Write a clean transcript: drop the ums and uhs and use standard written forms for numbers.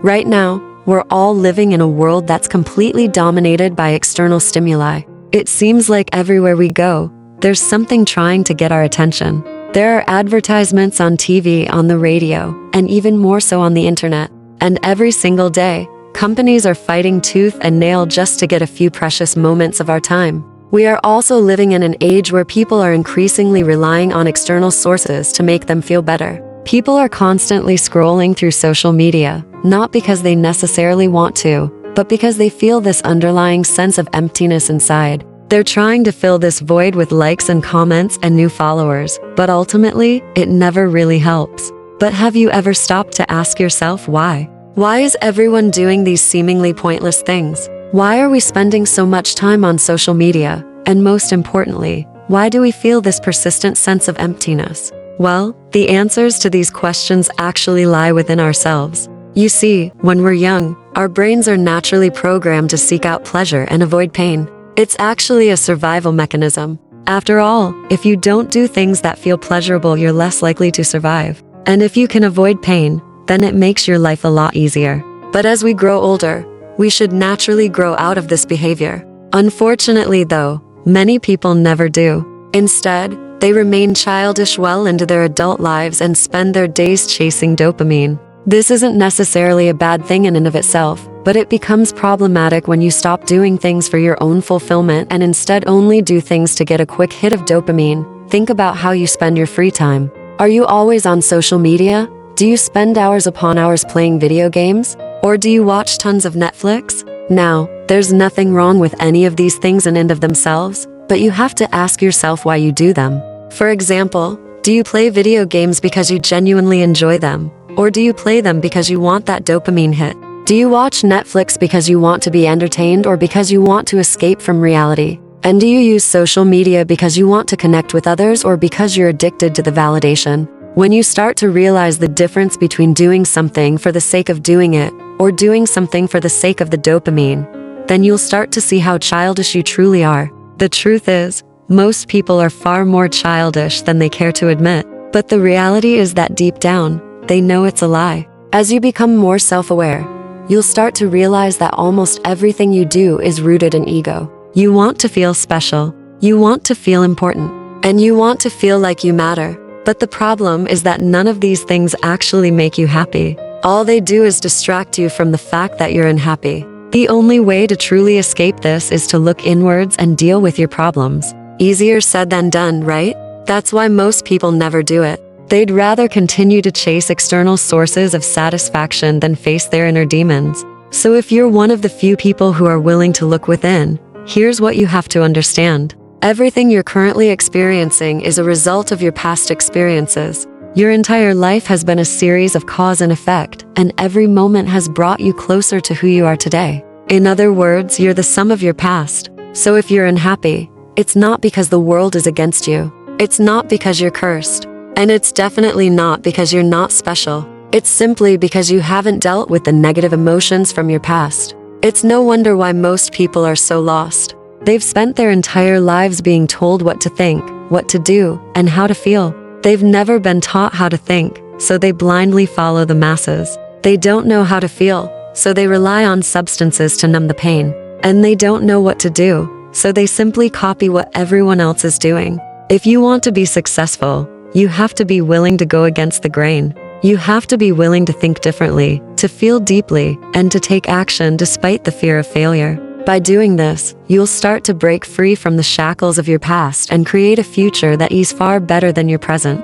Right now, we're all living in a world that's completely dominated by external stimuli. It seems like everywhere we go, there's something trying to get our attention. There are advertisements on TV, on the radio, and even more so on the internet. And every single day, companies are fighting tooth and nail just to get a few precious moments of our time. We are also living in an age where people are increasingly relying on external sources to make them feel better. People are constantly scrolling through social media, not because they necessarily want to, but because they feel this underlying sense of emptiness inside. They're trying to fill this void with likes and comments and new followers, but ultimately, it never really helps. But have you ever stopped to ask yourself why? Why is everyone doing these seemingly pointless things? Why are we spending so much time on social media? And most importantly, why do we feel this persistent sense of emptiness? Well, the answers to these questions actually lie within ourselves. You see, when we're young, our brains are naturally programmed to seek out pleasure and avoid pain. It's actually a survival mechanism. After all, if you don't do things that feel pleasurable, you're less likely to survive. And if you can avoid pain, then it makes your life a lot easier. But as we grow older, we should naturally grow out of this behavior. Unfortunately, though, many people never do. Instead, they remain childish well into their adult lives and spend their days chasing dopamine. This isn't necessarily a bad thing in and of itself, but it becomes problematic when you stop doing things for your own fulfillment and instead only do things to get a quick hit of dopamine. Think about how you spend your free time. Are you always on social media? Do you spend hours upon hours playing video games? Or do you watch tons of Netflix? Now, there's nothing wrong with any of these things in and of themselves, but you have to ask yourself why you do them. For example, do you play video games because you genuinely enjoy them? Or do you play them because you want that dopamine hit? Do you watch Netflix because you want to be entertained or because you want to escape from reality? And do you use social media because you want to connect with others or because you're addicted to the validation? When you start to realize the difference between doing something for the sake of doing it or doing something for the sake of the dopamine, then you'll start to see how childish you truly are. The truth is, most people are far more childish than they care to admit. But the reality is that deep down, they know it's a lie. As you become more self-aware, you'll start to realize that almost everything you do is rooted in ego. You want to feel special, you want to feel important, and you want to feel like you matter. But the problem is that none of these things actually make you happy. All they do is distract you from the fact that you're unhappy. The only way to truly escape this is to look inwards and deal with your problems. Easier said than done, right? That's why most people never do it. They'd rather continue to chase external sources of satisfaction than face their inner demons. So if you're one of the few people who are willing to look within, here's what you have to understand. Everything you're currently experiencing is a result of your past experiences. Your entire life has been a series of cause and effect, and every moment has brought you closer to who you are today. In other words, you're the sum of your past. So if you're unhappy, it's not because the world is against you. It's not because you're cursed. And it's definitely not because you're not special. It's simply because you haven't dealt with the negative emotions from your past. It's no wonder why most people are so lost. They've spent their entire lives being told what to think, what to do, and how to feel. They've never been taught how to think, so they blindly follow the masses. They don't know how to feel, so they rely on substances to numb the pain. And they don't know what to do, so they simply copy what everyone else is doing. If you want to be successful, you have to be willing to go against the grain. You have to be willing to think differently, to feel deeply, and to take action despite the fear of failure. By doing this, you'll start to break free from the shackles of your past and create a future that is far better than your present.